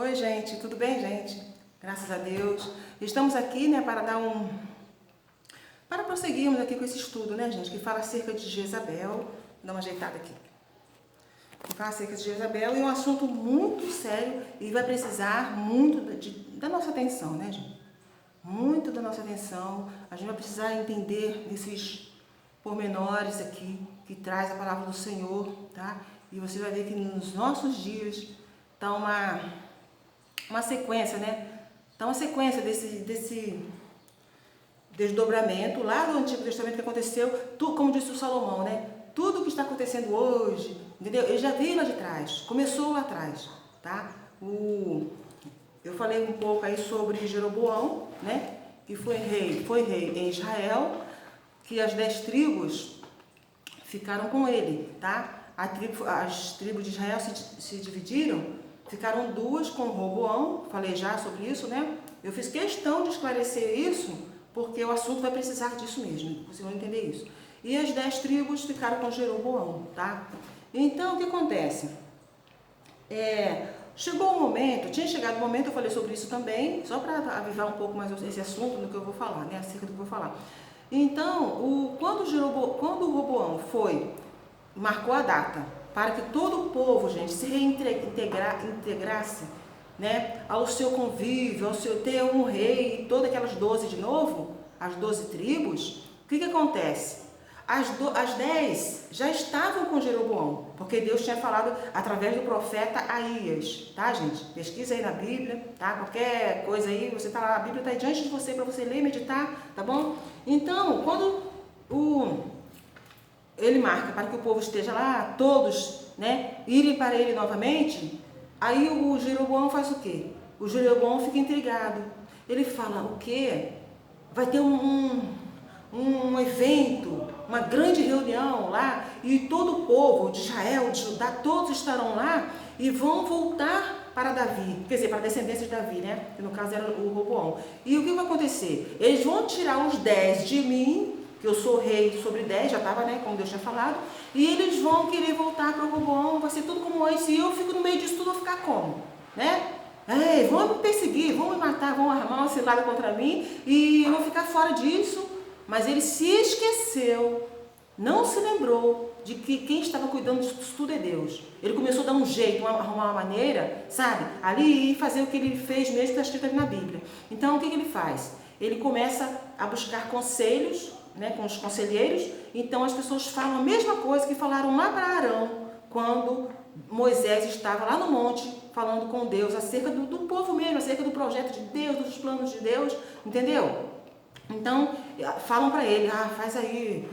Oi, gente, tudo bem, gente? Graças a Deus. Estamos aqui, né, para prosseguirmos aqui com esse estudo, né, gente, que fala acerca de Jezabel. Vou dar uma ajeitada aqui. Que fala acerca de Jezabel e é um assunto muito sério e vai precisar muito da nossa atenção, né, gente? Muito da nossa atenção. A gente vai precisar entender esses pormenores aqui que traz a palavra do Senhor, tá? E você vai ver que nos nossos dias está uma sequência, né? Então, uma sequência desse desdobramento lá do Antigo Testamento que aconteceu, como disse o Salomão, né? Tudo que está acontecendo hoje, entendeu? Ele já veio lá de trás, começou lá atrás, tá? Eu falei um pouco aí sobre Jeroboão, né? Que foi rei em Israel, que as 10 tribos ficaram com ele, tá? As tribos de Israel se dividiram, ficaram 2 com Roboão, falei já sobre isso, né? Eu fiz questão de esclarecer isso, porque o assunto vai precisar disso mesmo, vocês vão entender isso. E as 10 tribos ficaram com Jeroboão, tá? Então, o que acontece? Chegou um momento, tinha chegado um momento, eu falei sobre isso também, só para avivar um pouco mais esse assunto do que eu vou falar, né? Acerca do que eu vou falar. Então, quando o Roboão marcou a data para que todo o povo, gente, se integrasse, né, ao seu convívio, ter um rei e todas aquelas 12 de novo, as 12 tribos, o que acontece? As 10 já estavam com Jeroboão, porque Deus tinha falado através do profeta Aías, tá, gente? Pesquisa aí na Bíblia, tá? Qualquer coisa aí, você tá lá, a Bíblia está aí diante de você para você ler e meditar, tá bom? Então, quando ele marca para que o povo esteja lá, todos, né, irem para ele novamente, aí o Jeroboão faz o quê? O Jeroboão fica intrigado. Ele fala, o quê? Vai ter um evento, uma grande reunião lá, e todo o povo de Israel, de Judá, todos estarão lá e vão voltar para Davi, quer dizer, para a descendência de Davi, né? Que no caso era o Roboão. E o que vai acontecer? Eles vão tirar os 10 de mim, que eu sou rei sobre 10, já estava, né, como Deus tinha falado, e eles vão querer voltar para o Roboão, vai ser tudo como antes, e eu fico no meio disso tudo, vou ficar como? Né? Vão me perseguir, vão me matar, vão armar uma cilada contra mim, e eu vou ficar fora disso. Mas ele se esqueceu, não se lembrou de que quem estava cuidando disso tudo é Deus. Ele começou a dar um jeito, arrumar uma maneira, sabe, ali e fazer o que ele fez mesmo, que está escrito ali na Bíblia. Então, o que ele faz? Ele começa a buscar conselhos, né, com os conselheiros. Então, as pessoas falam a mesma coisa que falaram lá para Arão, quando Moisés estava lá no monte, falando com Deus, acerca do povo mesmo, acerca do projeto de Deus, dos planos de Deus, entendeu? Então, falam para ele, faz aí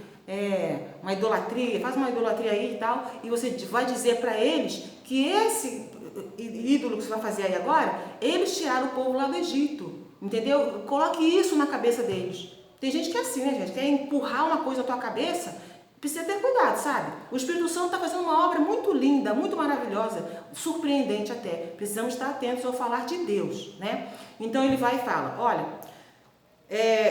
uma idolatria, faz uma idolatria aí e tal, e você vai dizer para eles que esse ídolo que você vai fazer aí agora, eles tiraram o povo lá do Egito, entendeu? Coloque isso na cabeça deles. Tem gente que é assim, né, gente? Quer empurrar uma coisa na tua cabeça, precisa ter cuidado, sabe? O Espírito Santo está fazendo uma obra muito linda, muito maravilhosa, surpreendente até. Precisamos estar atentos ao falar de Deus, né? Então, ele vai e fala, olha...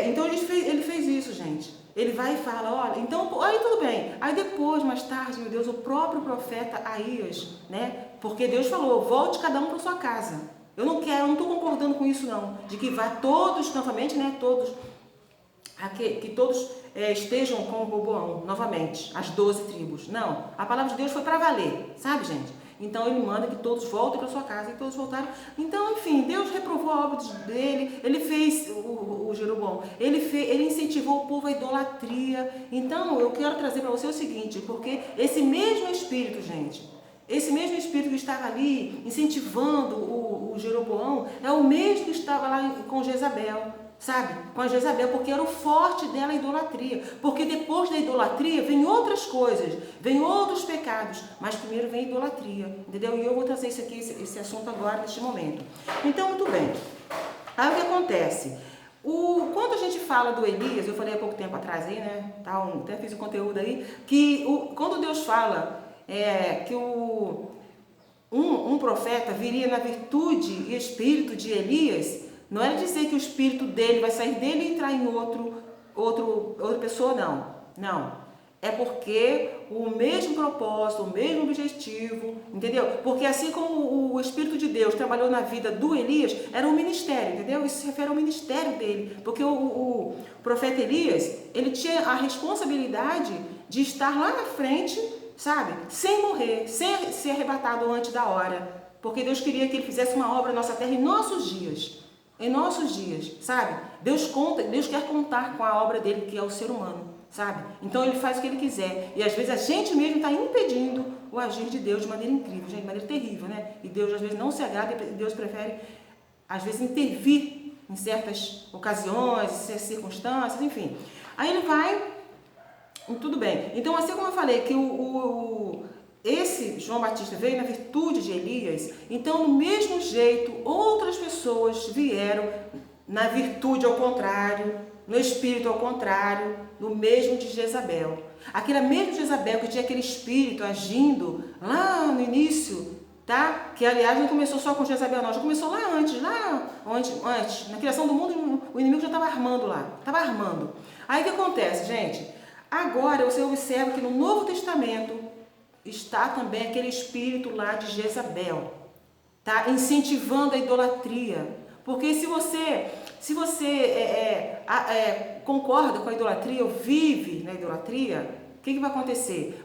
então ele fez isso, gente. Ele vai e fala, olha, então, aí tudo bem. Aí depois, mais tarde, meu Deus, o próprio profeta Aías, né? Porque Deus falou, volte cada um para sua casa. Eu não estou concordando com isso não. De que vá todos, novamente, né? Que todos estejam com o Roboão, novamente, as 12 tribos. Não, a palavra de Deus foi para valer, sabe, gente? Então ele manda que todos voltem para sua casa, e todos voltaram. Então, enfim, Deus reprovou a obra dele, ele fez o Jeroboão, ele incentivou o povo à idolatria. Então, eu quero trazer para você o seguinte, porque esse mesmo espírito, gente, esse mesmo espírito que estava ali incentivando o Jeroboão, é o mesmo que estava lá com Jezabel, sabe? Com a Jezabel, porque era o forte dela a idolatria. Porque depois da idolatria vem outras coisas, vem outros pecados, mas primeiro vem a idolatria, entendeu? E eu vou trazer isso aqui, esse assunto agora, neste momento. Então, muito bem. Aí o que acontece? Quando a gente fala do Elias, eu falei há pouco tempo atrás aí, né? Até fiz um conteúdo aí, que quando Deus fala que um profeta viria na virtude e espírito de Elias, não é dizer que o espírito dele vai sair dele e entrar em outra pessoa, não. Não. é porque o mesmo propósito, o mesmo objetivo, entendeu? Porque assim como o Espírito de Deus trabalhou na vida do Elias, era um ministério, entendeu? Isso se refere ao ministério dele, porque o profeta Elias, ele tinha a responsabilidade de estar lá na frente, sabe? Sem morrer, sem ser arrebatado antes da hora, porque Deus queria que ele fizesse uma obra na nossa terra em nossos dias. Em nossos dias, sabe? Deus quer contar com a obra dele, que é o ser humano, sabe? Então ele faz o que ele quiser. E às vezes a gente mesmo está impedindo o agir de Deus de maneira incrível, gente, de maneira terrível, né? E Deus às vezes não se agrada e Deus prefere, às vezes, intervir em certas ocasiões, em certas circunstâncias, enfim. Aí ele vai, tudo bem. Então, assim como eu falei que esse João Batista veio na virtude de Elias, então, do mesmo jeito, outras pessoas vieram na virtude ao contrário, no espírito ao contrário, no mesmo de Jezabel. Aquela mesma Jezabel que tinha aquele espírito agindo lá no início, tá? Que, aliás, não começou só com Jezabel, não, já começou lá antes, na criação do mundo, o inimigo já estava armando lá, estava armando. Aí o que acontece, gente? Agora você observa que no Novo Testamento está também aquele espírito lá de Jezabel, tá? Incentivando a idolatria. Porque se você concorda com a idolatria ou vive na idolatria, o que vai acontecer?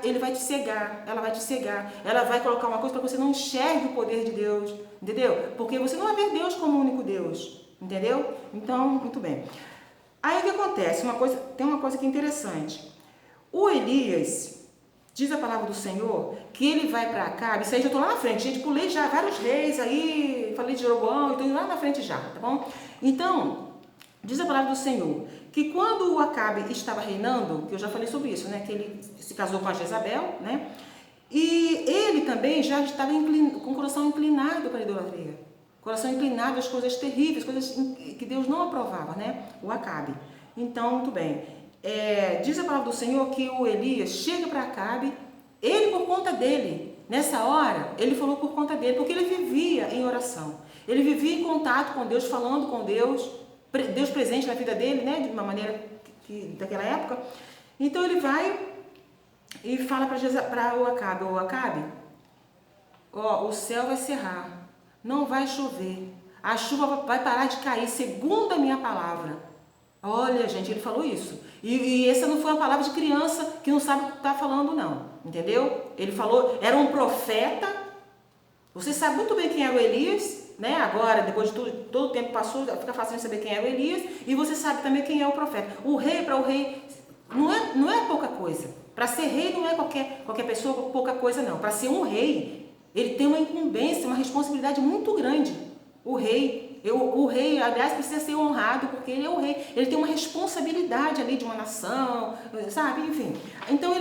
Ele vai te cegar, ela vai te cegar, ela vai colocar uma coisa para que você não enxergue o poder de Deus, entendeu? Porque você não vai ver Deus como o único Deus, entendeu? Então, muito bem. Aí o que acontece? Tem uma coisa que é interessante. O Elias, diz a palavra do Senhor, que ele vai para Acabe. Isso aí já estou lá na frente, gente, pulei já vários reis aí, falei de Jeroboão, estou indo lá na frente já, tá bom? Então, diz a palavra do Senhor, que quando o Acabe estava reinando, que eu já falei sobre isso, né, que ele se casou com a Jezabel, né, e ele também já estava com o coração inclinado para a idolatria. Coração inclinado às coisas terríveis, coisas que Deus não aprovava, né? O Acabe. Então, muito bem. Diz a palavra do Senhor que o Elias chega para Acabe, ele por conta dele. Nessa hora, ele falou por conta dele, porque ele vivia em oração. Ele vivia em contato com Deus, falando com Deus, Deus presente na vida dele, né? De uma maneira daquela época. Então, ele vai e fala para o Acabe, ó, o céu vai cerrar. Não vai chover, a chuva vai parar de cair, segundo a minha palavra. Olha, gente, ele falou isso. E essa não foi uma palavra de criança que não sabe o que está falando, não. Entendeu? Ele falou, era um profeta. Você sabe muito bem quem era o Elias, né? Agora, depois de todo o tempo passou, fica fácil de saber quem era o Elias. E você sabe também quem é o profeta. Para o rei, não é pouca coisa. Para ser rei não é qualquer pessoa, pouca coisa, não. Para ser um rei, ele tem uma incumbência, uma responsabilidade muito grande. O rei, aliás, precisa ser honrado, porque ele é o rei. Ele tem uma responsabilidade ali de uma nação, sabe? Enfim. Então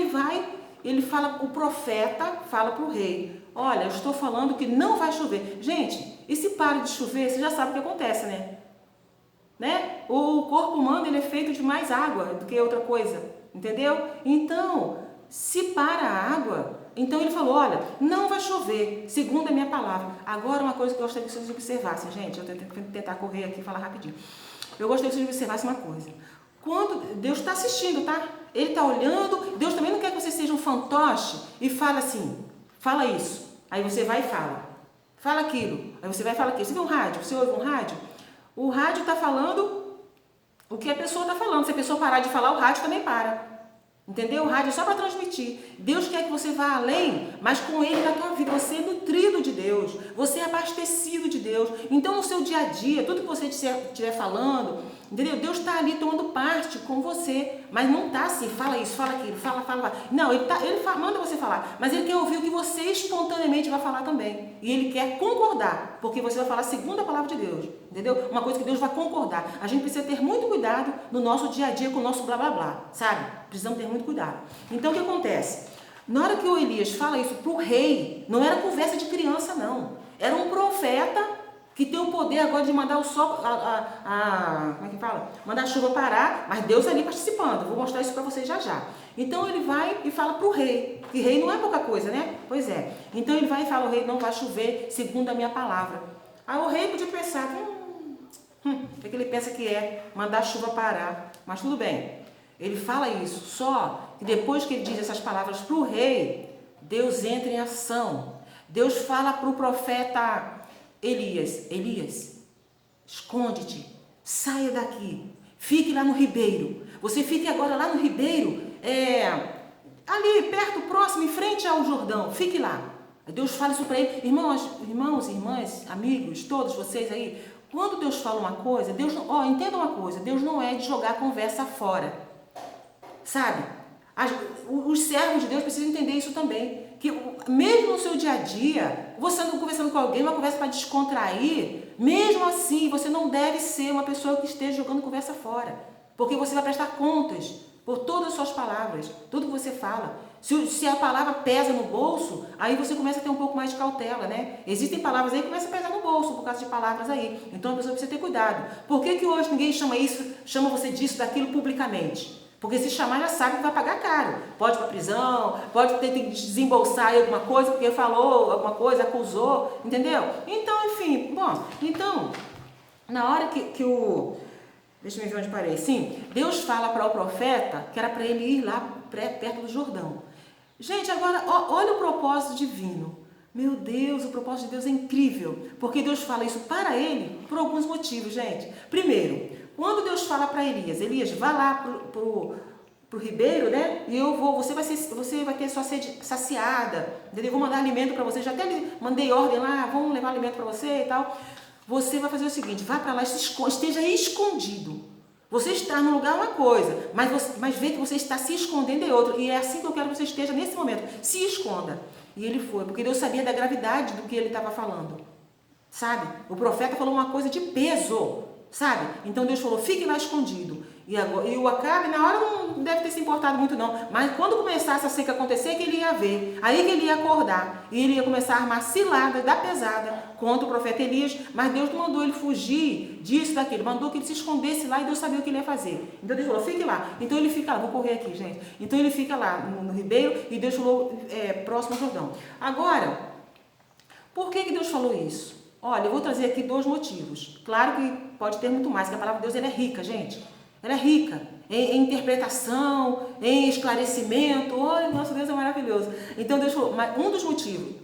o profeta fala para o rei, olha, eu estou falando que não vai chover. Gente, e se para de chover, você já sabe o que acontece, né? O corpo humano, ele é feito de mais água do que outra coisa, entendeu? Então, se para a água, então ele falou, olha, não vai chover, segundo a minha palavra. Agora, uma coisa que eu gostaria que vocês observassem, gente, eu tento tentar correr aqui e falar rapidinho. Eu gostaria que vocês observassem uma coisa. Quando Deus está assistindo, tá? Ele está olhando, Deus também não quer que você seja um fantoche e fala assim, fala isso. Aí você vai e fala aquilo. Aí você vai e fala aquilo. Você vê um rádio? Você ouve um rádio? O rádio está falando o que a pessoa está falando. Se a pessoa parar de falar, o rádio também para. Entendeu? O rádio é só para transmitir. Deus quer que você vá além, mas com Ele na tua vida. Você é nutrido de Deus. Você é abastecido de Deus. Então, no seu dia a dia, tudo que você estiver falando, entendeu? Deus está ali tomando parte com você. Mas não está assim, fala isso, fala aquilo, fala. Não, Ele manda você falar. Mas Ele quer ouvir o que você espontaneamente vai falar também. E Ele quer concordar, porque você vai falar segundo a palavra de Deus. Entendeu? Uma coisa que Deus vai concordar. A gente precisa ter muito cuidado no nosso dia a dia com o nosso blá blá blá, sabe? Precisamos ter muito cuidado. Então, o que acontece? Na hora que o Elias fala isso para o rei, não era conversa de criança, não. Era um profeta que tem o poder agora de mandar o sol, como é que fala? Mandar a chuva parar, mas Deus ali participando. Vou mostrar isso para vocês já já. Então, ele vai e fala para o rei, que rei não é pouca coisa, né? Pois é. Então, ele vai e fala, o rei não vai chover segundo a minha palavra. Aí o rei podia pensar, o que ele pensa que é? Mandar a chuva parar. Mas tudo bem. Ele fala isso, só que depois que ele diz essas palavras para o rei, Deus entra em ação. Deus fala para o profeta Elias: Elias, esconde-te, saia daqui, fique lá no ribeiro. Você fique agora lá no ribeiro, ali perto, próximo, em frente ao Jordão, fique lá. Deus fala isso para ele. Irmãos, irmãs, amigos, todos vocês aí, quando Deus fala uma coisa, Deus não, entenda uma coisa, Deus não é de jogar a conversa fora, sabe? Os servos de Deus precisam entender isso também, que mesmo no seu dia a dia, você anda conversando com alguém, uma conversa para descontrair, mesmo assim, você não deve ser uma pessoa que esteja jogando conversa fora, porque você vai prestar contas por todas as suas palavras, tudo que você fala. Se a palavra pesa no bolso, aí você começa a ter um pouco mais de cautela, né? Existem palavras aí que começam a pesar no bolso por causa de palavras aí. Então a pessoa precisa ter cuidado. Por que hoje ninguém chama você disso, daquilo publicamente? Porque se chamar já sabe que vai pagar caro. Pode ir para prisão, pode ter que desembolsar aí alguma coisa porque falou alguma coisa, acusou, entendeu? Então, enfim, na hora que o... Deixa eu ver onde parei. Sim, Deus fala para o profeta que era para ele ir lá perto do Jordão. Gente, agora, olha o propósito divino. Meu Deus, o propósito de Deus é incrível. Porque Deus fala isso para ele por alguns motivos, gente. Primeiro, quando Deus fala para Elias, vá lá pro ribeiro, né? E você vai ter sua sede saciada. Entendeu? Vou mandar alimento para você. Já até mandei ordem lá, vamos levar alimento para você e tal. Você vai fazer o seguinte, vá para lá, esteja escondido. Você está num lugar é uma coisa, mas vê que você está se escondendo é outra. E é assim que eu quero que você esteja nesse momento. Se esconda. E ele foi, porque Deus sabia da gravidade do que ele estava falando. Sabe? O profeta falou uma coisa de peso. Sabe? Então Deus falou, fique lá escondido. E o Acabe, na hora, não deve ter se importado muito não. Mas quando começasse a seca acontecer, que ele ia ver. Aí que ele ia acordar. E ele ia começar a armar cilada da pesada contra o profeta Elias. Mas Deus não mandou ele fugir disso, daquilo. Mandou que ele se escondesse lá e Deus sabia o que ele ia fazer. Então Deus falou, fique lá. Então ele fica lá. Vou correr aqui, gente. Então ele fica lá no ribeiro e Deus falou, próximo ao Jordão. Agora, por que Deus falou isso? Olha, eu vou trazer aqui 2 motivos. Claro que pode ter muito mais, que a palavra de Deus ela é rica, gente. Ela é rica em interpretação, em esclarecimento. Olha, nosso Deus é maravilhoso. Então Deus falou, mas um dos motivos,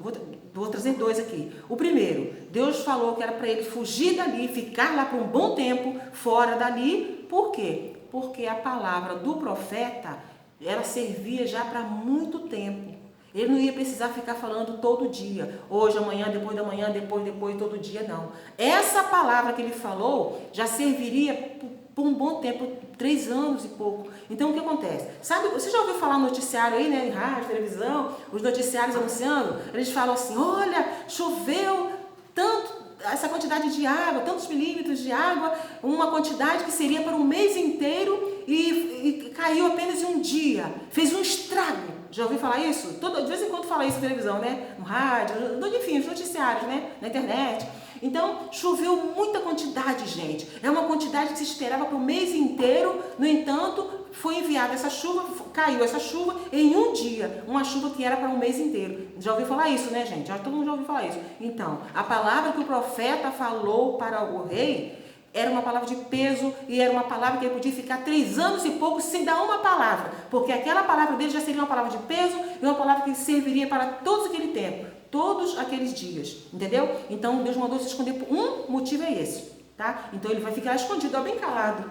vou trazer 2 aqui. O primeiro, Deus falou que era para ele fugir dali, ficar lá por um bom tempo, fora dali. Por quê? Porque a palavra do profeta, ela servia já para muito tempo. Ele não ia precisar ficar falando todo dia, hoje, amanhã, depois da manhã, depois, todo dia, não. Essa palavra que ele falou já serviria por um bom tempo, 3 anos e pouco. Então, o que acontece? Sabe, você já ouviu falar no noticiário aí, né, em rádio, televisão, os noticiários anunciando? Eles falam assim, olha, choveu tanto, essa quantidade de água, tantos milímetros de água, uma quantidade que seria para um mês inteiro e caiu apenas em um dia, fez um estrago. Já ouviu falar isso? De vez em quando fala isso na televisão, né? No rádio, enfim, os noticiários, né? Na internet. Então, choveu muita quantidade, gente. É uma quantidade que se esperava para o mês inteiro. No entanto, foi enviada essa chuva, caiu essa chuva em um dia. Uma chuva que era para um mês inteiro. Já ouviu falar isso, né, gente? Todo mundo já ouviu falar isso. Então, a palavra que o profeta falou para o rei era uma palavra de peso e era uma palavra que ele podia ficar 3 anos e pouco sem dar uma palavra. Porque aquela palavra dele já seria uma palavra de peso e uma palavra que serviria para todo aquele tempo, todos aqueles dias. Entendeu? Então Deus mandou se esconder por um motivo é esse. Tá? Então ele vai ficar escondido, bem calado.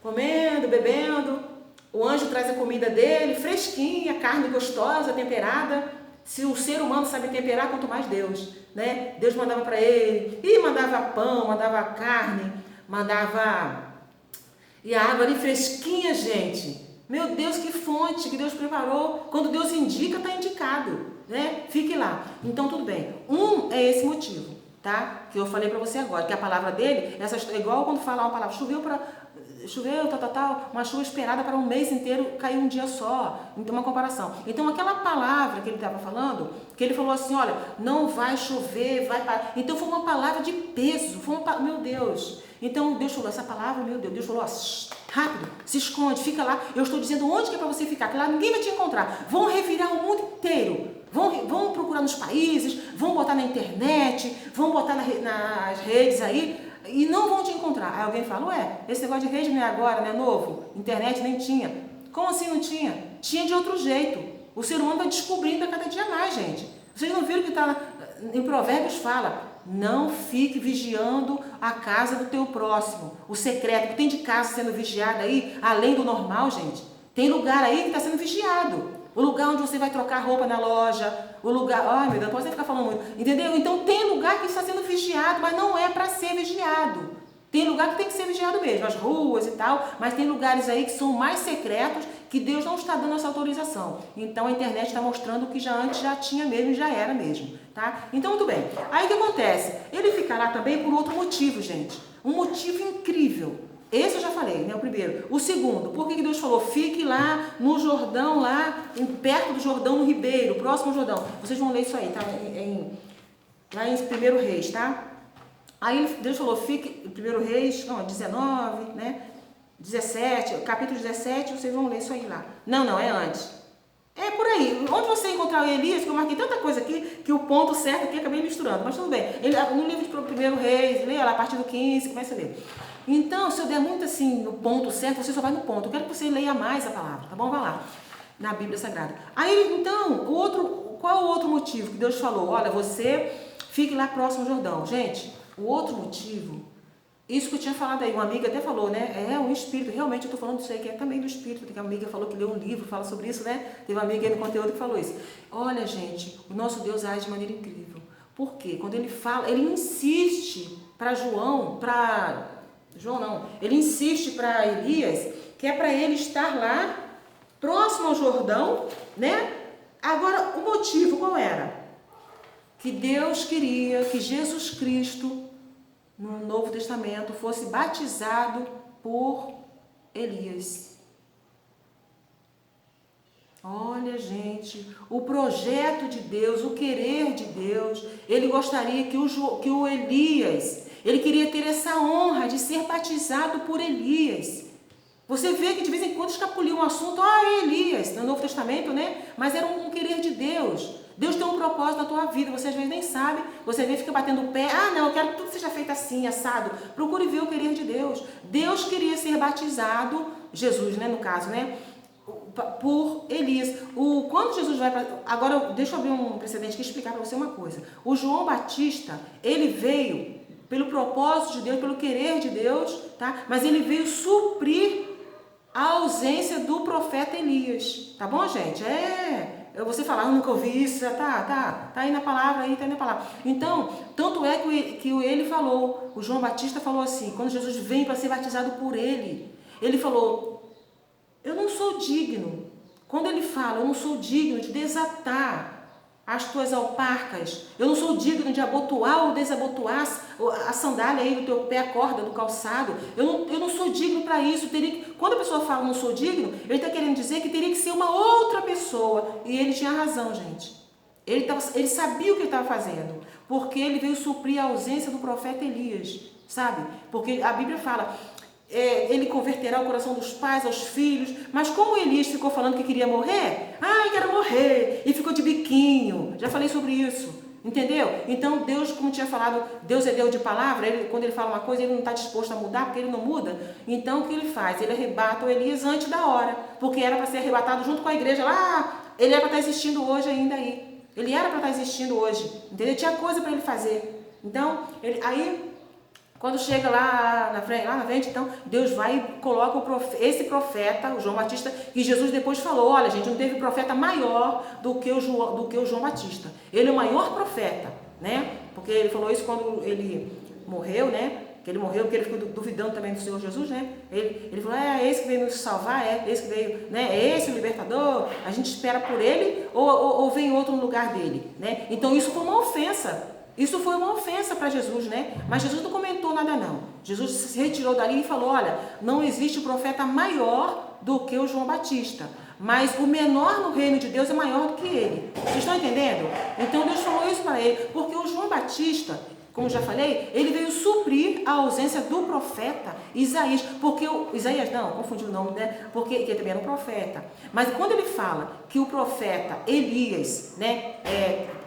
Comendo, bebendo. O anjo traz a comida dele, fresquinha, carne gostosa, temperada. Se o ser humano sabe temperar, quanto mais Deus, né? Deus mandava para ele, e mandava pão, mandava carne, mandava... E a água ali fresquinha, gente. Meu Deus, que fonte que Deus preparou. Quando Deus indica, está indicado, né? Fique lá. Então, tudo bem. É esse motivo, tá? Que eu falei para você agora, que a palavra dele, igual quando fala uma palavra, choveu, uma chuva esperada para um mês inteiro, caiu um dia só. Então, uma comparação. Então, aquela palavra que ele estava falando, que ele falou assim, olha, não vai chover, vai parar. Então, foi uma palavra de peso, meu Deus. Então, Deus falou, essa palavra, meu Deus, Deus falou, rápido, se esconde, fica lá. Eu estou dizendo onde que é para você ficar, que lá ninguém vai te encontrar. Vão revirar o mundo inteiro. Vão procurar nos países, vão botar na internet, vão botar nas redes aí, e não vão te encontrar. Aí alguém fala, esse negócio de rede não é agora, não é novo? Internet nem tinha. Como assim não tinha? tinha de outro jeito. O ser humano vai descobrindo a cada dia mais, gente. Vocês não viram que está em Provérbios fala, não fique vigiando a casa do teu próximo, o secreto. Tem de casa sendo vigiada aí, além do normal, gente. Tem lugar aí que está sendo vigiado. O lugar onde você vai trocar roupa na loja, o lugar... Ai, meu Deus, não posso nem ficar falando muito. Entendeu? Então tem lugar que está sendo vigiado, mas não é para ser vigiado. Tem lugar que tem que ser vigiado mesmo, as ruas e tal, mas tem lugares aí que são mais secretos, que Deus não está dando essa autorização. Então a internet está mostrando que antes já tinha mesmo e já era mesmo, tá? Então, muito bem. Aí o que acontece? Ele fica lá também por outro motivo, gente. Um motivo incrível. Esse eu já falei, né? O primeiro. O segundo, por que Deus falou? Fique lá no Jordão, lá perto do Jordão, no Ribeiro, próximo ao Jordão. Vocês vão ler isso aí, tá? Lá em 1 Reis, tá? Aí Deus falou, fique, 1 Reis, não, 19, né? 17, capítulo 17, vocês vão ler isso aí lá. Não, é antes. É por aí. Onde você encontrar o Elias, que eu marquei tanta coisa aqui, que o ponto certo aqui acabei misturando. Mas tudo bem. No livro de 1 Reis, leia lá a partir do 15, comece a ler. Então, se eu der muito assim no ponto certo, você só vai no ponto. Eu quero que você leia mais a palavra, tá bom? Vai lá, na Bíblia Sagrada. Aí, então, qual é o outro motivo que Deus falou? Olha, você fique lá próximo ao Jordão. Gente, o outro motivo, isso que eu tinha falado aí, uma amiga até falou, né? É um espírito, realmente eu estou falando disso aí, que é também do espírito, porque a amiga falou que leu um livro, fala sobre isso, né? Teve uma amiga aí no conteúdo que falou isso. Olha, gente, o nosso Deus age de maneira incrível. Por quê? Quando ele fala, ele insiste para ele insiste para Elias, que é para ele estar lá, próximo ao Jordão, né? Agora, o motivo qual era? Que Deus queria que Jesus Cristo, no Novo Testamento, fosse batizado por Elias. Olha, gente, o projeto de Deus, o querer de Deus, ele gostaria que o Elias, ele queria ter essa honra de ser batizado por Elias. Você vê que de vez em quando escapulia um assunto, Elias, no Novo Testamento, né? Mas era um querer de Deus. Deus tem um propósito na tua vida, você às vezes nem sabe, você às vezes fica batendo o pé, não, eu quero que tudo seja feito assim, assado. Procure ver o querer de Deus. Deus queria ser batizado, Jesus, né, no caso, né, por Elias. Quando Jesus vai para... Agora, deixa eu abrir um precedente aqui e explicar para você uma coisa. O João Batista, ele veio pelo propósito de Deus, pelo querer de Deus, tá? Mas ele veio suprir a ausência do profeta Elias. Tá bom, gente? Você falar, nunca ouvi isso, tá aí na palavra, tá aí na palavra. Então, tanto é que ele falou, o João Batista falou assim, quando Jesus vem para ser batizado por ele falou, eu não sou digno. Quando ele fala, eu não sou digno de desatar as tuas alparcas, eu não sou digno de abotoar ou desabotoar a sandália aí do teu pé, a corda do calçado, eu não sou digno para isso. Quando a pessoa fala não sou digno, ele está querendo dizer que teria que ser uma outra pessoa, e ele tinha razão, gente. Ele sabia o que ele estava fazendo, porque ele veio suprir a ausência do profeta Elias, sabe? Porque a Bíblia fala, ele converterá o coração dos pais aos filhos, mas como Elias ficou falando que queria morrer, quero morrer, e ficou de biquinho, já falei sobre isso, entendeu? Então Deus, como tinha falado, Deus é Deus de palavra, quando ele fala uma coisa, ele não está disposto a mudar, porque ele não muda. Então o que ele faz? Ele arrebata o Elias antes da hora, porque era para ser arrebatado junto com a igreja lá, ele era para estar existindo hoje ainda aí, ele era para estar existindo hoje, entendeu? Tinha coisa para ele fazer. Então, quando chega lá na frente, então, Deus vai e coloca esse profeta, o João Batista, que Jesus depois falou, olha, gente, não teve profeta maior do que o João Batista. Ele é o maior profeta, né? Porque ele falou isso quando ele morreu, né? Que ele morreu porque ele ficou duvidando também do Senhor Jesus, né? Ele falou, é esse que veio nos salvar, é esse que veio, né? É esse o libertador, a gente espera por ele ou vem outro no lugar dele, né? Então isso foi uma ofensa. Isso foi uma ofensa para Jesus, né? Mas Jesus não comentou nada não. Jesus se retirou dali e falou, olha, não existe profeta maior do que o João Batista, mas o menor no reino de Deus é maior do que ele. Vocês estão entendendo? Então Deus falou isso para ele, porque o João Batista, como já falei, ele veio suprir a ausência do profeta Isaías, porque Isaías não, confundi o nome, né? Porque ele também era um profeta. Mas quando ele fala que o profeta Elias, né,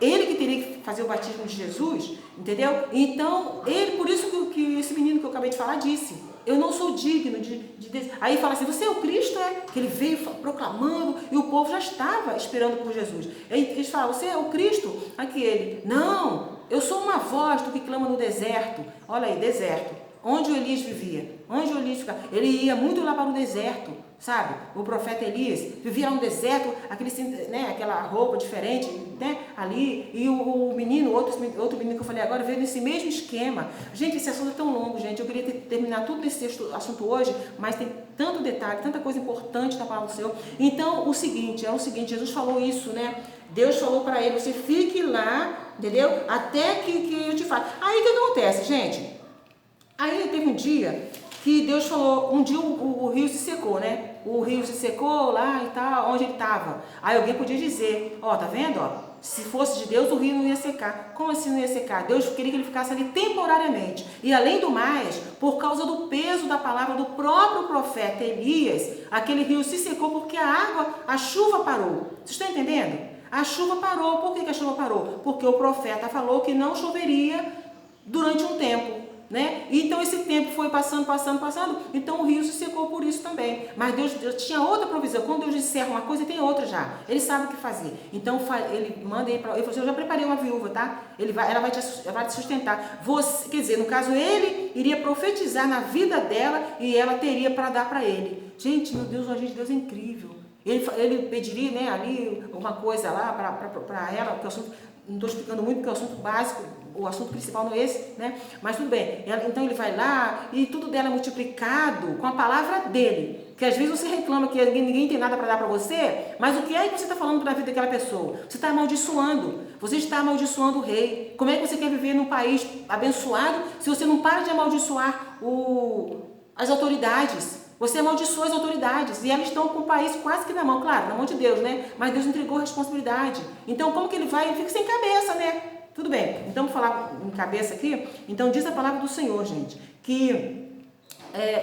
ele que teria que fazer o batismo de Jesus, entendeu? Então, por isso que esse menino que eu acabei de falar disse: eu não sou digno de. Aí fala assim: você é o Cristo, que ele veio proclamando, e o povo já estava esperando por Jesus. Eles falam: você é o Cristo? Aquele: não, eu sou uma voz do que clama no deserto. Olha aí, deserto. Onde o Elias vivia? Onde o Elias ficava? Ele ia muito lá para o deserto, sabe? O profeta Elias vivia lá no deserto, aquela roupa diferente, né? Ali. E o menino, outro menino que eu falei agora, veio nesse mesmo esquema. Gente, esse assunto é tão longo, gente. Eu queria terminar tudo nesse assunto hoje, mas tem tanto detalhe, tanta coisa importante da palavra do Senhor. Então, é o seguinte, Jesus falou isso, né? Deus falou para ele: você fique lá, entendeu? Até que eu te fale. Aí o que acontece, gente? Aí teve um dia que Deus falou, um dia o rio se secou, né? O rio se secou lá e tal, onde ele estava. Aí alguém podia dizer: ó, tá vendo, ó? Se fosse de Deus, o rio não ia secar. Como assim não ia secar? Deus queria que ele ficasse ali temporariamente. E além do mais, por causa do peso da palavra do próprio profeta Elias, aquele rio se secou porque a chuva parou. Vocês estão entendendo? A chuva parou. Por que a chuva parou? Porque o profeta falou que não choveria durante um tempo, né? Então esse tempo foi passando, então o rio se secou por isso também. Mas Deus tinha outra provisão. Quando Deus encerra uma coisa, tem outra já. Ele sabe o que fazer. Então ele manda ele falou assim: eu já preparei uma viúva, tá? Ela vai te sustentar. Você, quer dizer, no caso, ele iria profetizar na vida dela e ela teria para dar para ele. Gente, meu Deus, o agente de Deus é incrível. Ele pediria, né, ali uma coisa lá para ela, porque o assunto, não estou explicando muito, porque é o assunto básico, o assunto principal não é esse, né? Mas tudo bem. Então ele vai lá e tudo dela é multiplicado com a palavra dele. Que às vezes você reclama que ninguém tem nada para dar para você, mas o que é que você está falando para a vida daquela pessoa? Você está amaldiçoando. Você está amaldiçoando o rei. Como é que você quer viver num país abençoado se você não para de amaldiçoar as autoridades? Você amaldiçoa as autoridades e elas estão com o país quase que na mão, claro, na mão de Deus, né? Mas Deus entregou a responsabilidade. Então, como que ele vai? Ele fica sem cabeça, né? Tudo bem. Então, vou falar em cabeça aqui. Então, diz a palavra do Senhor, gente, que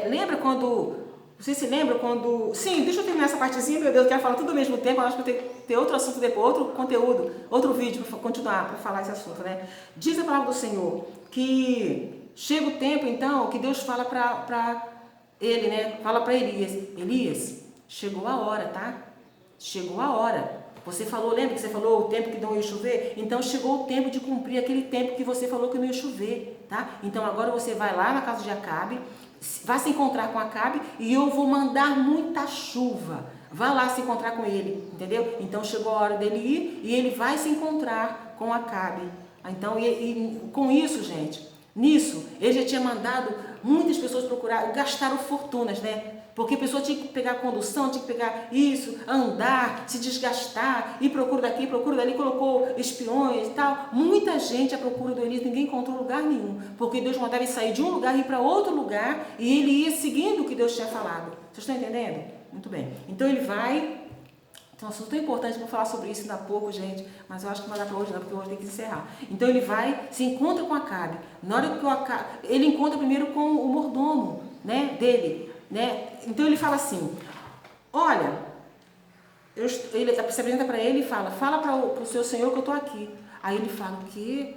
lembra quando... Você se lembra quando... Sim, deixa eu terminar essa partezinha, meu Deus, eu quero falar tudo ao mesmo tempo. Eu acho que eu tenho que ter outro assunto depois, outro conteúdo, outro vídeo para continuar, para falar esse assunto, né? Diz a palavra do Senhor que chega o tempo, então, que Deus fala para ele, né? Fala para Elias: Elias, chegou a hora, tá? Chegou a hora. Você falou, lembra que você falou o tempo que não ia chover? Então chegou o tempo de cumprir aquele tempo que você falou que não ia chover, tá? Então agora você vai lá na casa de Acabe, vai se encontrar com Acabe e eu vou mandar muita chuva. Vá lá se encontrar com ele, entendeu? Então chegou a hora dele ir e ele vai se encontrar com Acabe. Então, com isso, gente, nisso, ele já tinha mandado muitas pessoas procurar, gastaram fortunas, né? Porque a pessoa tinha que pegar condução, tinha que pegar isso, andar, se desgastar, e procura daqui, procura dali, colocou espiões e tal. Muita gente à procura do Elias, ninguém encontrou lugar nenhum, porque Deus mandava ele sair de um lugar e ir para outro lugar, e ele ia seguindo o que Deus tinha falado. Vocês estão entendendo? Muito bem. Então ele vai... Então, é um assunto tão importante para falar sobre isso ainda há pouco, gente, mas eu acho que não vai dar para hoje não, porque hoje tem que encerrar. Então ele vai, se encontra com Acabe. Na hora que ele encontra primeiro com o mordomo, né, dele, né? Então ele fala assim: olha, ele se apresenta para ele e fala para o seu senhor que eu estou aqui. Aí ele fala: o quê?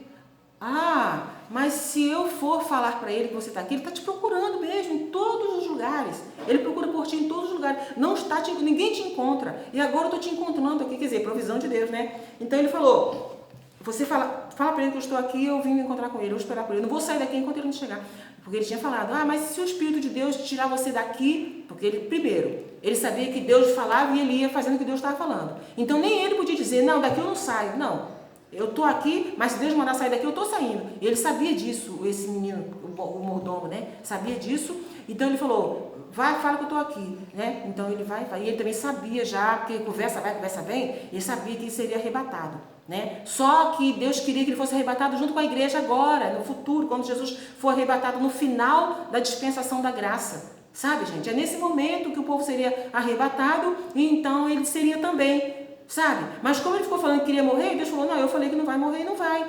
Ah, mas se eu for falar para ele que você está aqui, ele está te procurando mesmo em todos os lugares. Ele procura por ti em todos os lugares. Não está ninguém te encontra. E agora eu estou te encontrando aqui, quer dizer, provisão de Deus, né? Então ele falou: você fala para ele que eu estou aqui, eu vim me encontrar com ele, eu vou esperar por ele. Não vou sair daqui enquanto ele não chegar. Porque ele tinha falado: ah, mas se o Espírito de Deus tirar você daqui, porque ele sabia que Deus falava e ele ia fazendo o que Deus estava falando. Então nem ele podia dizer: não, daqui eu não saio. Não, eu estou aqui, mas se Deus mandar sair daqui, eu estou saindo. E ele sabia disso, esse menino, o mordomo, né? Sabia disso. Então ele falou: vai, fala que eu estou aqui, né? Então ele vai. E ele também sabia já, porque conversa vai, conversa vem, ele sabia que ele seria arrebatado, né? Só que Deus queria que ele fosse arrebatado junto com a igreja agora, no futuro, quando Jesus for arrebatado no final da dispensação da graça. Sabe, gente? É nesse momento que o povo seria arrebatado e então ele seria também, sabe? Mas como ele ficou falando que queria morrer, Deus falou: não, eu falei que não vai morrer e não vai.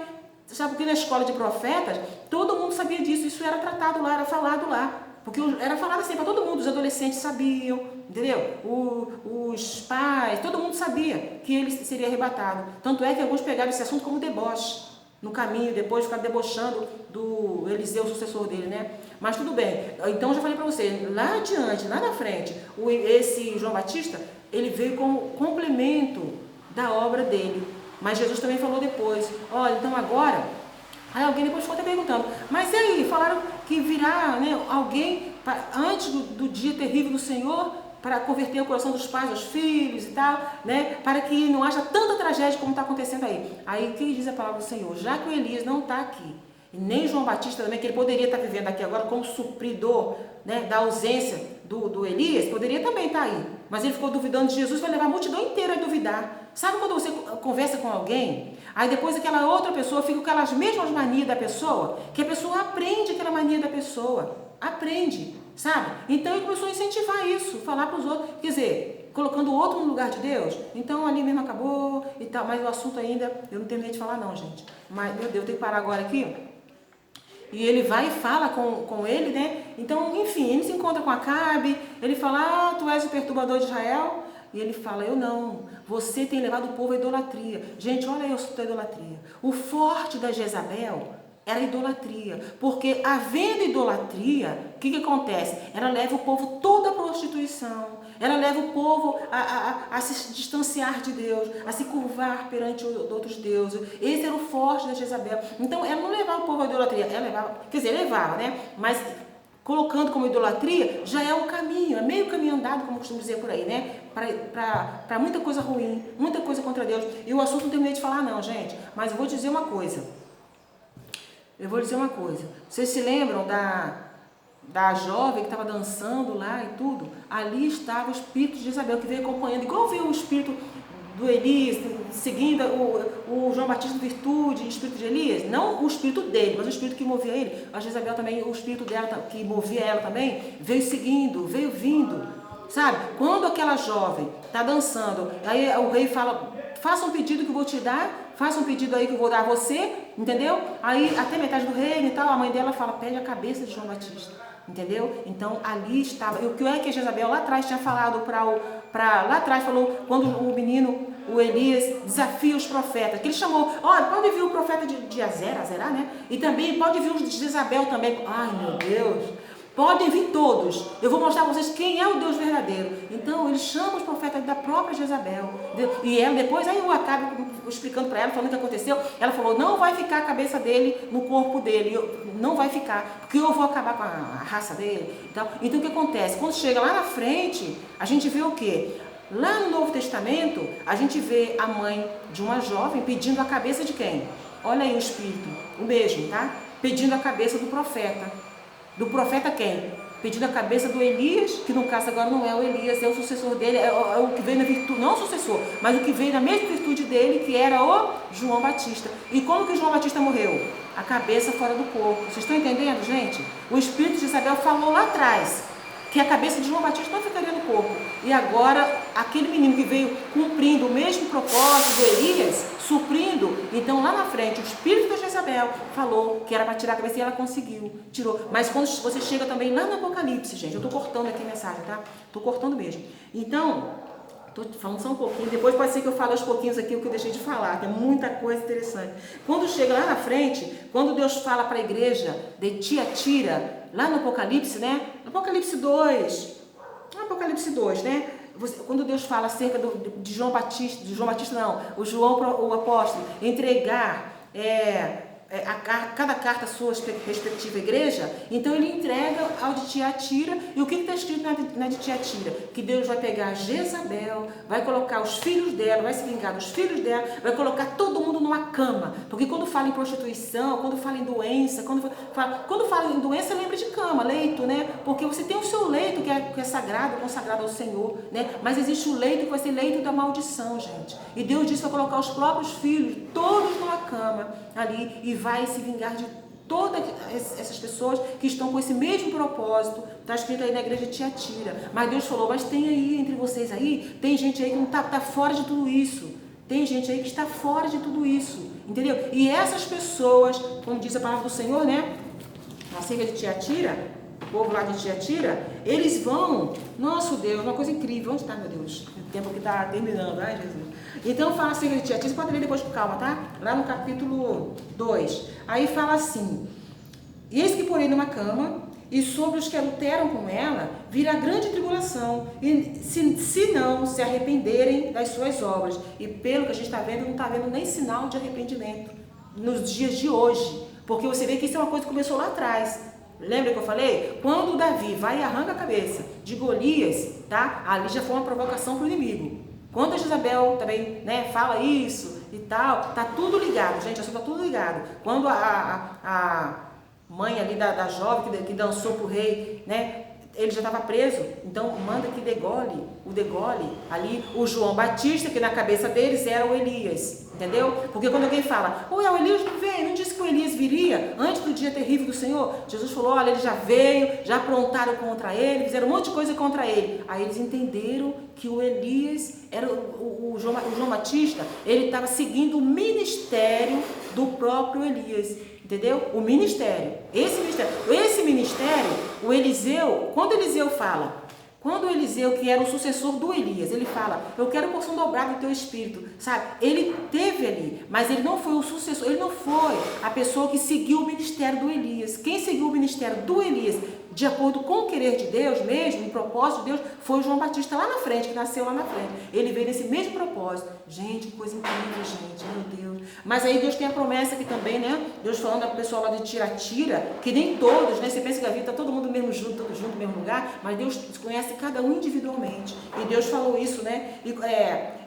Você sabe que na escola de profetas, todo mundo sabia disso, isso era tratado lá, era falado lá. Porque era falado assim para todo mundo, os adolescentes sabiam, entendeu? Os pais, todo mundo sabia que ele seria arrebatado. Tanto é que alguns pegaram esse assunto como deboche no caminho, depois ficaram debochando do Eliseu, o sucessor dele, né? Mas tudo bem. Então eu já falei para você, lá adiante, lá na frente, esse João Batista, ele veio como complemento da obra dele. Mas Jesus também falou depois, olha, então agora... Aí alguém depois ficou até perguntando, mas e aí, falaram que virá, né, alguém antes do dia terrível do Senhor para converter o coração dos pais aos filhos e tal, né, para que não haja tanta tragédia como está acontecendo aí. Aí o que diz a palavra do Senhor? Já que o Elias não está aqui, e nem João Batista também, que ele poderia estar vivendo aqui agora como supridor, né, da ausência do Elias, poderia também estar aí. Mas ele ficou duvidando de Jesus, vai levar a multidão inteira a duvidar. Sabe quando você conversa com alguém, aí depois aquela outra pessoa fica com aquelas mesmas manias da pessoa, que a pessoa aprende aquela mania da pessoa, aprende, sabe? Então ele começou a incentivar isso, falar para os outros, quer dizer, colocando o outro no lugar de Deus. Então ali mesmo acabou e tal, mas o assunto ainda, eu não terminei de falar não, gente. Mas, meu Deus, eu tenho que parar agora aqui. E ele vai e fala com ele, né? Então, enfim, ele se encontra com Acabe, ele fala, tu és o perturbador de Israel? E ele fala, eu não, você tem levado o povo à idolatria. Gente, olha aí o assunto da idolatria. O forte da Jezabel era a idolatria, porque havendo idolatria, o que acontece? Ela leva o povo toda a prostituição, ela leva o povo a se distanciar de Deus, a se curvar perante outros deuses. Esse era o forte da Jezabel. Então, ela não levava o povo à idolatria, ela levava, quer dizer, levava, né? Mas colocando como idolatria, já é um caminho, é meio caminho andado, como costumo dizer por aí, né? Para muita coisa ruim, muita coisa contra Deus. E o assunto não terminei de falar não, gente, mas eu vou dizer uma coisa. Vocês se lembram da jovem que estava dançando lá e tudo? Ali estava o espírito de Isabel, que veio acompanhando, igual veio o espírito do Elias, seguindo o João Batista de virtude, o espírito de Elias, não o espírito dele, mas o espírito que movia ele. A Jezabel também, o espírito dela que movia ela também, veio seguindo, veio vindo, sabe? Quando aquela jovem está dançando, aí o rei fala, faça um pedido que eu vou te dar, faça um pedido aí que eu vou dar a você, entendeu? Aí até metade do reino e tal, a mãe dela fala, pede a cabeça de João Batista, entendeu? Então ali estava, e o que é que a Jezabel lá atrás tinha falado lá atrás falou, quando o menino, o Elias, desafia os profetas, que ele chamou, olha, pode vir o profeta de Azerá, né? E também pode vir os de Jezabel também. Ai, meu Deus, podem vir todos, eu vou mostrar para vocês quem é o Deus verdadeiro. Então ele chama os profetas da própria Jezabel, e ela depois, aí eu acabo explicando para ela, falando o que aconteceu, ela falou, não vai ficar a cabeça dele no corpo dele, não vai ficar, porque eu vou acabar com a raça dele. Então o que acontece? Quando chega lá na frente, a gente vê o quê? Lá no Novo Testamento, a gente vê a mãe de uma jovem pedindo a cabeça de quem? Olha aí o espírito, o mesmo, tá? Pedindo a cabeça do profeta. Do profeta quem? Pedindo a cabeça do Elias, que no caso agora não é o Elias, é o sucessor dele, é o que veio na virtude, não o sucessor, mas o que veio na mesma virtude dele, que era o João Batista. E como que João Batista morreu? A cabeça fora do corpo. Vocês estão entendendo, gente? O espírito de Isabel falou lá atrás que a cabeça de João Batista não ficaria no corpo. E agora, aquele menino que veio cumprindo o mesmo propósito do Elias, suprindo, então lá na frente, o espírito de Jezabel falou que era para tirar a cabeça e ela conseguiu, tirou. Mas quando você chega também lá no Apocalipse, gente, eu estou cortando aqui a mensagem, tá? Estou cortando mesmo. Então, estou falando só um pouquinho, depois pode ser que eu fale aos pouquinhos aqui o que eu deixei de falar, tem muita coisa interessante. Quando chega lá na frente, quando Deus fala para a igreja de Tiatira, lá no Apocalipse, né? Apocalipse 2, né? Quando Deus fala acerca de João Batista não, o João, o apóstolo, entregar cada carta à sua respectiva igreja, então ele entrega ao de Tiatira, e o que está escrito na de Tiatira? Que Deus vai pegar Jezabel, vai colocar os filhos dela, vai se vingar dos filhos dela, vai colocar todo mundo numa cama, porque quando fala em prostituição, quando fala em doença, quando fala em doença, lembra de cama, leito, né? Porque você tem o seu leito que é sagrado, consagrado ao Senhor, né? Mas existe o leito que vai ser leito da maldição, gente. E Deus disse para colocar os próprios filhos, todos numa cama ali, e vai se vingar de todas essas pessoas que estão com esse mesmo propósito. Está escrito aí na igreja de Tiatira. Mas Deus falou, mas tem aí entre vocês aí, tem gente aí que não está fora de tudo isso. Tem gente aí que está fora de tudo isso. entendeu? E essas pessoas, como diz a palavra do Senhor, né, acerca de Tiatira, o povo lá de Tiatira, eles vão, nosso Deus, uma coisa incrível, onde está, meu Deus? O tempo que está terminando, ai Jesus. Então fala acerca de Tiatira, você pode ler depois com calma, tá? Lá no capítulo 2, aí fala assim: eis que porém numa cama, e sobre os que adulteram com ela, virá grande tribulação, e se não se arrependerem das suas obras. E pelo que a gente está vendo, não está vendo nem sinal de arrependimento nos dias de hoje. Porque você vê que isso é uma coisa que começou lá atrás. Lembra que eu falei? Quando o Davi vai e arranca a cabeça de Golias, tá? Ali já foi uma provocação para o inimigo. Quando a Jezabel também, né, fala isso e tal, tá tudo ligado, gente, isso tá tudo ligado. Quando a mãe ali da jovem que dançou pro rei, né, ele já estava preso, então manda que degole ali o João Batista, que na cabeça deles era o Elias, entendeu? Porque quando alguém fala, o Elias não veio, não disse que o Elias viria antes do dia terrível do Senhor? Jesus falou, olha, ele já veio, já aprontaram contra ele, fizeram um monte de coisa contra ele. Aí eles entenderam que o Elias era o João Batista, ele estava seguindo o ministério do próprio Elias. Entendeu? O ministério. Esse ministério, o Eliseu, quando Eliseu fala, quando o Eliseu, que era o sucessor do Elias, ele fala, eu quero porção dobrada do teu espírito, sabe? Ele teve ali, mas ele não foi o sucessor, ele não foi a pessoa que seguiu o ministério do Elias. Quem seguiu o ministério do Elias, de acordo com o querer de Deus mesmo, o propósito de Deus, foi o João Batista lá na frente, que nasceu lá na frente. Ele veio nesse mesmo propósito. Gente, que coisa incrível, gente, meu Deus. Mas aí Deus tem a promessa aqui também, né? Deus falando para o pessoal lá de Tiatira, que nem todos, né? Você pensa que a vida está todo mundo mesmo junto, todo junto no mesmo lugar, mas Deus conhece cada um individualmente. E Deus falou isso, né?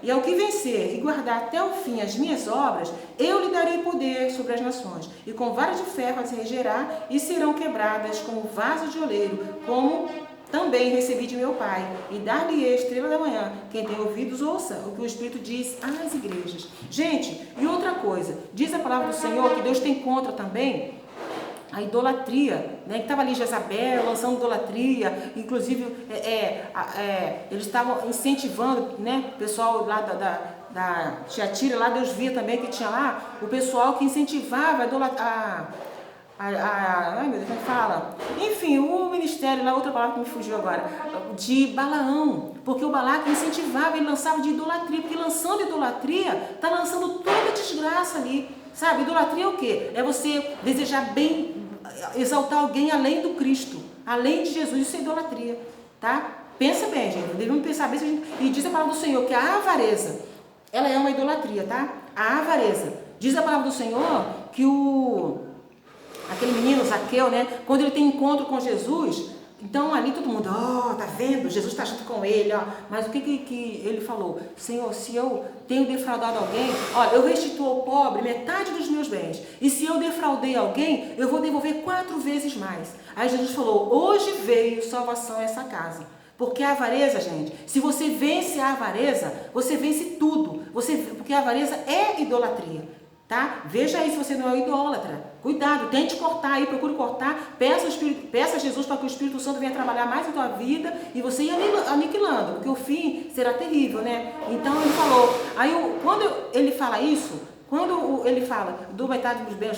E ao que vencer e guardar até o fim as minhas obras, eu lhe darei poder sobre as nações, e com varas de ferro as regerá, e serão quebradas como vaso de oleiro, como também recebi de meu Pai, e dar-lhe-ei a estrela da manhã. Quem tem ouvidos, ouça o que o Espírito diz às igrejas. Gente, e outra coisa, diz a palavra do Senhor que Deus tem contra também a idolatria, né? Que estava ali Jezabel lançando idolatria, inclusive eles estavam incentivando, né? O pessoal lá da Tiatira, lá Deus via também que tinha lá o pessoal que incentivava a idolatria. Ai meu Deus, como fala? Enfim, o ministério, lá outra palavra que me fugiu agora, de Balaão, porque o Balaque incentivava, ele lançava de idolatria, porque lançando idolatria, está lançando toda a desgraça ali, sabe? Idolatria é o quê? É você desejar bem, exaltar alguém além do Cristo, além de Jesus, isso é idolatria, tá? Pensa bem, gente, devemos pensar bem, e diz a palavra do Senhor que a avareza, ela é uma idolatria, tá? A avareza, diz a palavra do Senhor que aquele menino, Zaqueu, né? Quando ele tem encontro com Jesus, então ali todo mundo, tá vendo? Jesus está junto com ele, ó. Mas o que ele falou? Senhor, se eu tenho defraudado alguém, olha, eu restituo ao pobre metade dos meus bens. E se eu defraudei alguém, eu vou devolver 4 vezes mais. Aí Jesus falou, hoje veio salvação a essa casa. Porque a avareza, gente, se você vence a avareza, você vence tudo. Porque a avareza é idolatria. Tá? Veja aí se você não é idólatra. Cuidado, tente cortar aí, procure cortar. Peça a Jesus para que o Espírito Santo venha trabalhar mais em tua vida e você ir aniquilando, porque o fim será terrível, né? Então ele falou. Aí quando ele fala isso, quando ele fala, dou metade dos bens